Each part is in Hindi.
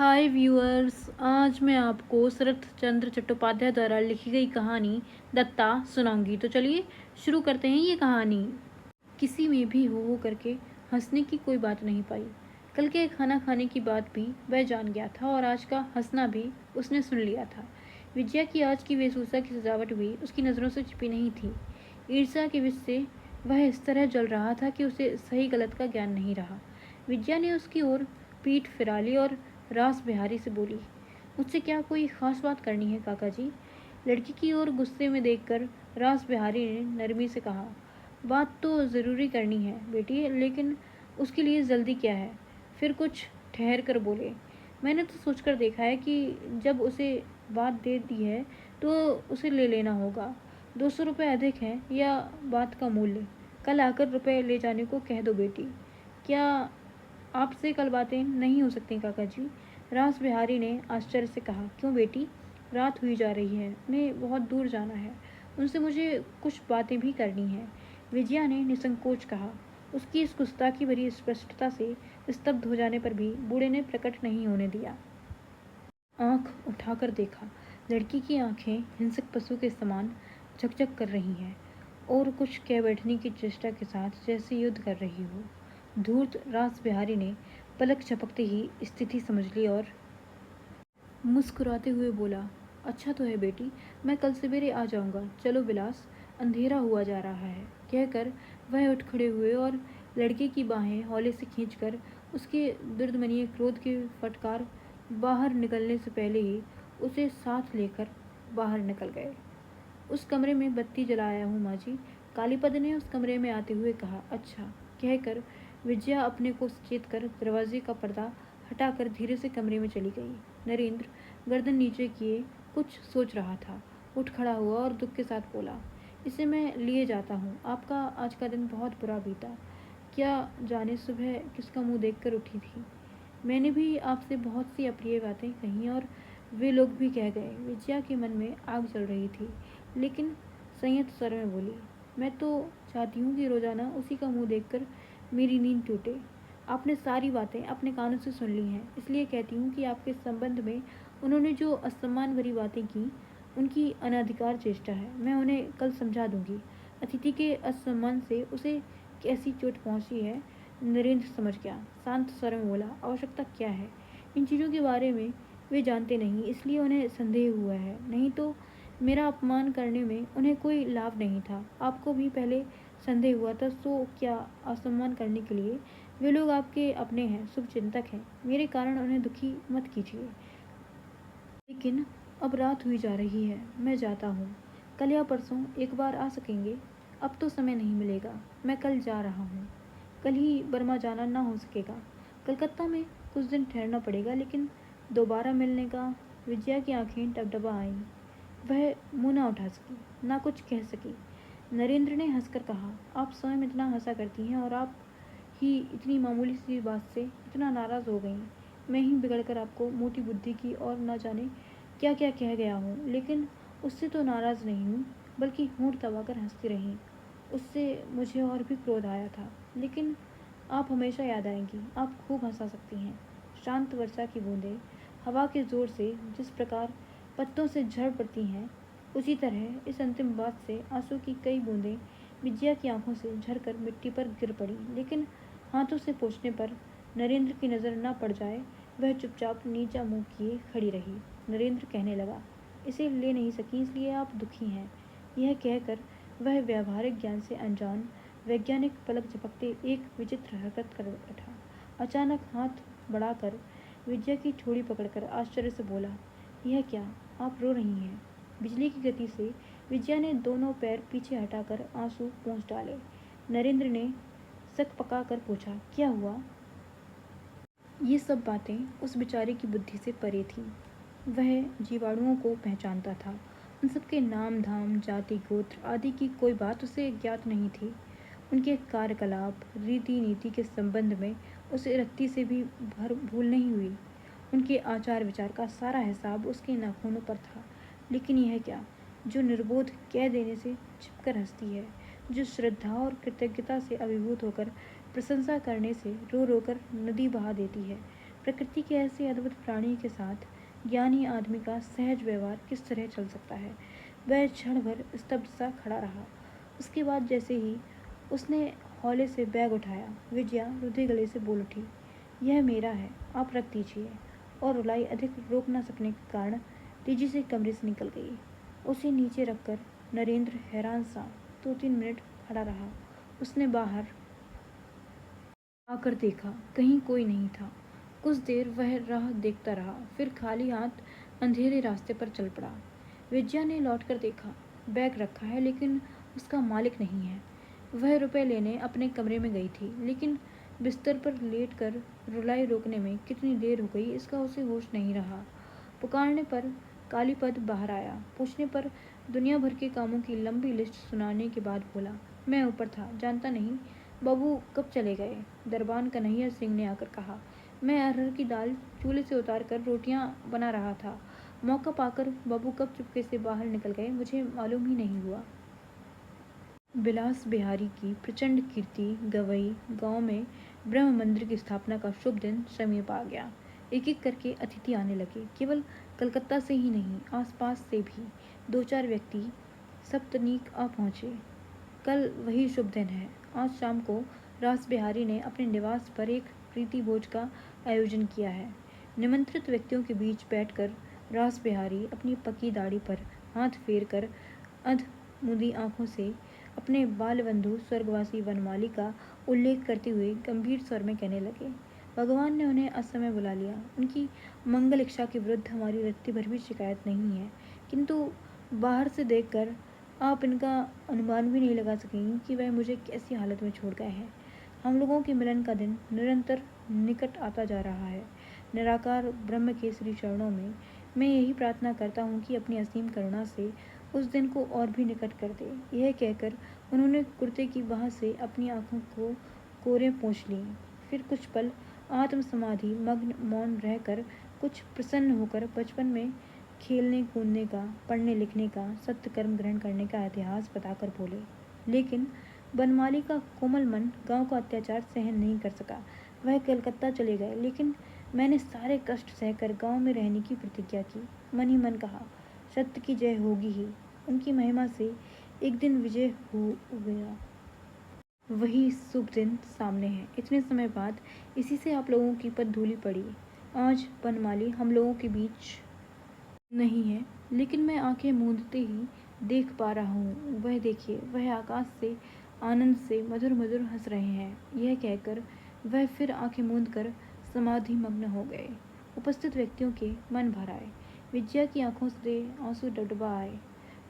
हाय व्यूअर्स, आज मैं आपको शरत चंद्र चट्टोपाध्याय द्वारा लिखी गई कहानी दत्ता सुनाऊंगी। तो चलिए शुरू करते हैं ये कहानी। किसी में भी हो करके हंसने की कोई बात नहीं पाई। कल के खाना खाने की बात भी वह जान गया था और आज का हंसना भी उसने सुन लिया था। विजया की आज की वेशभूषा की सजावट भी उसकी नज़रों से छिपी नहीं थी। ईर्ष्या के विष से वह इस तरह जल रहा था कि उसे सही गलत का ज्ञान नहीं रहा। विजया ने उसकी ओर पीठ फिरा ली और रास बिहारी से बोली, मुझसे क्या कोई खास बात करनी है काका जी? लड़की की ओर गुस्से में देखकर रास बिहारी ने नरमी से कहा, बात तो ज़रूरी करनी है बेटी, लेकिन उसके लिए जल्दी क्या है? फिर कुछ ठहर कर बोले, मैंने तो सोचकर देखा है कि जब उसे बात दे दी है तो उसे ले लेना होगा। 200 रुपये अधिक हैं या बात का मूल्य? कल आकर रुपए ले जाने को कह दो बेटी। क्या आपसे कल बातें नहीं हो सकती काका जी? रास बिहारी ने आश्चर्य से कहा, क्यों बेटी? रात हुई जा रही है, उन्हें बहुत दूर जाना है, उनसे मुझे कुछ बातें भी करनी है, विजया ने निसंकोच कहा। उसकी इस गुस्ताखी भरी स्पष्टता से स्तब्ध हो जाने पर भी बूढ़े ने प्रकट नहीं होने दिया। आंख उठाकर देखा, लड़की की आंखें हिंसक पशु के समान झकझक कर रही हैं और कुछ कह बैठने की चेष्टा के साथ जैसे युद्ध कर रही हो। धूर्त रास बिहारी ने पलक झपकते ही स्थिति समझ ली और मुस्कुराते हुए बोला, अच्छा तो है बेटी, मैं कल सवेरे आ जाऊंगा। चलो विलास, अंधेरा हुआ जा रहा है। कहकर वह उठ खड़े हुए और लड़के की बाहें हौले से खींचकर उसके दुर्दमनीय क्रोध के फटकार बाहर निकलने से पहले ही उसे साथ लेकर बाहर निकल गए। उस कमरे में बत्ती जलाया हूँ माँ जी, कालीपद ने उस कमरे में आते हुए कहा। अच्छा, कहकर विजया अपने को सचेत कर दरवाजे का पर्दा हटाकर धीरे से कमरे में चली गई। नरेंद्र गर्दन नीचे किए कुछ सोच रहा था। उठ खड़ा हुआ और दुख के साथ बोला, इसे मैं लिए जाता हूँ। आपका आज का दिन बहुत बुरा बीता। क्या जाने सुबह किसका मुंह देखकर उठी थी। मैंने भी आपसे बहुत सी अप्रिय बातें कहीं और वे लोग भी कह गए। विजया के मन में आग जल रही थी, लेकिन संयत स्वर में बोली, मैं तो चाहती हूँ कि रोजाना उसी का मुंह देखकर मेरी नींद टूटे। आपने सारी बातें अपने कानों से सुन ली हैं, इसलिए कहती हूँ कि आपके संबंध में उन्होंने जो असम्मान भरी बातें की, उनकी अनधिकार चेष्टा है। मैं उन्हें कल समझा दूंगी। अतिथि के असम्मान से उसे कैसी चोट पहुंची है नरेंद्र समझ गया। शांत स्वर में बोला, आवश्यकता क्या है? इन चीज़ों के बारे में वे जानते नहीं, इसलिए उन्हें संदेह हुआ है, नहीं तो मेरा अपमान करने में उन्हें कोई लाभ नहीं था। आपको भी पहले संदेह हुआ था, तो क्या असम्मान करने के लिए वे लोग आपके अपने हैं, शुभचिंतक हैं। मेरे कारण उन्हें दुखी मत कीजिए। लेकिन अब रात हुई जा रही है, मैं जाता हूँ। कल या परसों एक बार आ सकेंगे? अब तो समय नहीं मिलेगा, मैं कल जा रहा हूँ। कल ही बर्मा जाना ना हो सकेगा। कलकत्ता में कुछ दिन ठहरना पड़ेगा, लेकिन दोबारा मिलने का। विजया की आंखें डबडबा आईं। वह मुंह ना उठा सकी, ना कुछ कह सकी। नरेंद्र ने हंसकर कहा, आप स्वयं इतना हंसा करती हैं और आप ही इतनी मामूली सी बात से इतना नाराज़ हो गई। मैं ही बिगड़कर आपको मोटी बुद्धि की और न जाने क्या क्या कह गया हूँ, लेकिन उससे तो नाराज़ नहीं हूँ, बल्कि होंठ दबाकर हंसती रही। उससे मुझे और भी क्रोध आया था, लेकिन आप हमेशा याद आएंगी। आप खूब हंसा सकती हैं। शांत वर्षा की बूंदें हवा के जोर से जिस प्रकार पत्तों से झड़ पड़ती हैं, उसी तरह इस अंतिम बात से आंसू की कई बूंदें विजया की आंखों से झरकर मिट्टी पर गिर पड़ी, लेकिन हाथों से पोंछने पर नरेंद्र की नज़र न पड़ जाए, वह चुपचाप नीचा मुंह किए खड़ी रही। नरेंद्र कहने लगा, इसे ले नहीं सकी इसलिए आप दुखी हैं। यह कहकर वह व्यावहारिक ज्ञान से अनजान वैज्ञानिक पलक झपकते एक विचित्र हरकत कर बैठा। अचानक हाथ बढ़ाकर विजया की ठोड़ी पकड़कर आश्चर्य से बोला, यह क्या, आप रो रही हैं? बिजली की गति से विजया ने दोनों पैर पीछे हटाकर आंसू पोंछ डाले। नरेंद्र ने सक पका कर पूछा, क्या हुआ? ये सब बातें उस बेचारे की बुद्धि से परे थीं। वह जीवाणुओं को पहचानता था। उन सबके नाम धाम, जाति गोत्र आदि की कोई बात उसे ज्ञात नहीं थी। उनके कार्यकलाप, रीति नीति के संबंध में उसे रत्ती से भी भर भूल नहीं हुई। उनके आचार विचार का सारा हिसाब उसके नाखूनों पर था। लेकिन यह क्या, जो निर्बोध कह देने से छिपकर हंसती है, जो श्रद्धा और कृतज्ञता से अभिभूत होकर प्रशंसा करने से रो रो कर नदी बहा देती है, प्रकृति के ऐसे अद्भुत प्राणी के साथ ज्ञानी आदमी का सहज व्यवहार किस तरह चल सकता है। वह क्षण भर स्तब्ध सा खड़ा रहा। उसके बाद जैसे ही उसने हौले से बैग उठाया, विजया रुधे गले से बोल उठी, यह मेरा है, आप रख दीजिए। और रुलाई अधिक रोक न सकने के कारण तेजी से कमरे से निकल गई। उसे नीचे रखकर नरेंद्र हैरान सा 2-3 मिनट खड़ा रहा। उसने बाहर आकर देखा, कहीं कोई नहीं था। कुछ देर वह राह देखता रहा, फिर खाली हाथ अंधेरे रास्ते पर चल पड़ा। विजया ने लौटकर देखा, बैग रखा है लेकिन उसका मालिक नहीं है। वह रुपए लेने अपने कमरे में गई थी, लेकिन बिस्तर पर लेटकर रुलाई रोकने में कितनी देर हो गई इसका उसे होश नहीं रहा। पुकारने पर कालीपद बाहर आया। पूछने पर दुनिया भर के कामों की लंबी लिस्ट सुनाने के बाद बोला, मैं ऊपर था, जानता नहीं बाबू कब चले गए। दरबान कन्हैया सिंह ने आकर कहा, मैं अरहर की दाल चूल्हे से उतार कर रोटियां बना रहा था। मौका पाकर बाबू कब चुपके से बाहर निकल गए मुझे मालूम ही नहीं हुआ। बिलास बिहारी की प्रचंड कीर्ति गवई गांव में ब्रह्म मंदिर की स्थापना का शुभ दिन समीप आ गया। एक एक करके अतिथि आने लगे। केवल कलकत्ता से ही नहीं, आसपास से भी 2-4 व्यक्ति सप्तनीक आ पहुँचे। कल वही शुभ दिन है। आज शाम को रास बिहारी ने अपने निवास पर एक प्रीति भोज का आयोजन किया है। निमंत्रित व्यक्तियों के बीच बैठकर रास बिहारी अपनी पकी दाढ़ी पर हाथ फेर कर अध मुदी आंखों से अपने बाल बंधु स्वर्गवासी वनमाली का उल्लेख करते हुए गंभीर स्वर में कहने लगे, भगवान ने उन्हें असमय बुला लिया। उनकी मंगल इच्छा के विरुद्ध हमारी रत्ती भर भी शिकायत नहीं है, किंतु बाहर से देखकर आप इनका अनुमान भी नहीं लगा सकेंगे कि वह मुझे कैसी हालत में छोड़ गए हैं। हम लोगों के मिलन का दिन निरंतर निकट आता जा रहा है। निराकार ब्रह्म के श्री चरणों में मैं यही प्रार्थना करता हूँ कि अपनी असीम करुणा से उस दिन को और भी निकट कर दे। यह कहकर उन्होंने कुर्ते की बाह से अपनी आंखों को कोरे पोंछ ली। फिर कुछ पल आत्म समाधि मग्न मौन रहकर कुछ प्रसन्न होकर बचपन में खेलने कूदने का, पढ़ने लिखने का, सत्य कर्म ग्रहण करने का इतिहास बताकर बोले, लेकिन बनमाली का कोमल मन गांव का अत्याचार सहन नहीं कर सका। वह कलकत्ता चले गए, लेकिन मैंने सारे कष्ट सहकर गांव में रहने की प्रतिज्ञा की। मन ही मन कहा, सत्य की जय होगी ही। उनकी महिमा से एक दिन विजय हो गया। वही शुभ दिन सामने है। इतने समय बाद इसी से आप लोगों की पदधूलि पड़ी। आज बनमाली हम लोगों के बीच नहीं है, लेकिन मैं आंखें मूंदते ही देख पा रहा हूँ। वह देखिए, वह आकाश से आनंद से मधुर मधुर हंस रहे हैं। यह कहकर वह फिर आंखें मूंद कर समाधि मग्न हो गए। उपस्थित व्यक्तियों के मन भर आए। विजया की आंखों से आंसू डबडबा आए।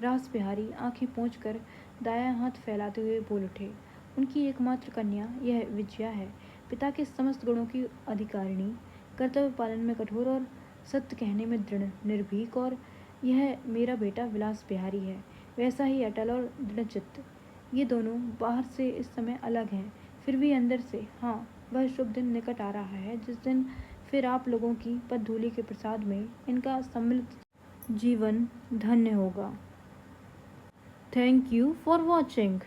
रास बिहारी आंखें पोंछ कर दायां हाथ फैलाते हुए बोल उठे, उनकी एकमात्र कन्या यह विजया है, पिता के समस्त गुणों की अधिकारिणी, कर्तव्य पालन में कठोर और सत्य कहने में दृढ़ निर्भीक, और यह मेरा बेटा विलास बिहारी है, वैसा ही अटल और दृढ़चित्त। ये दोनों बाहर से इस समय अलग हैं, फिर भी अंदर से, हाँ, वह शुभ दिन निकट आ रहा है जिस दिन फिर आप लोगों की पदधूलि के प्रसाद में इनका सम्मिलित जीवन धन्य होगा। Thank you for watching.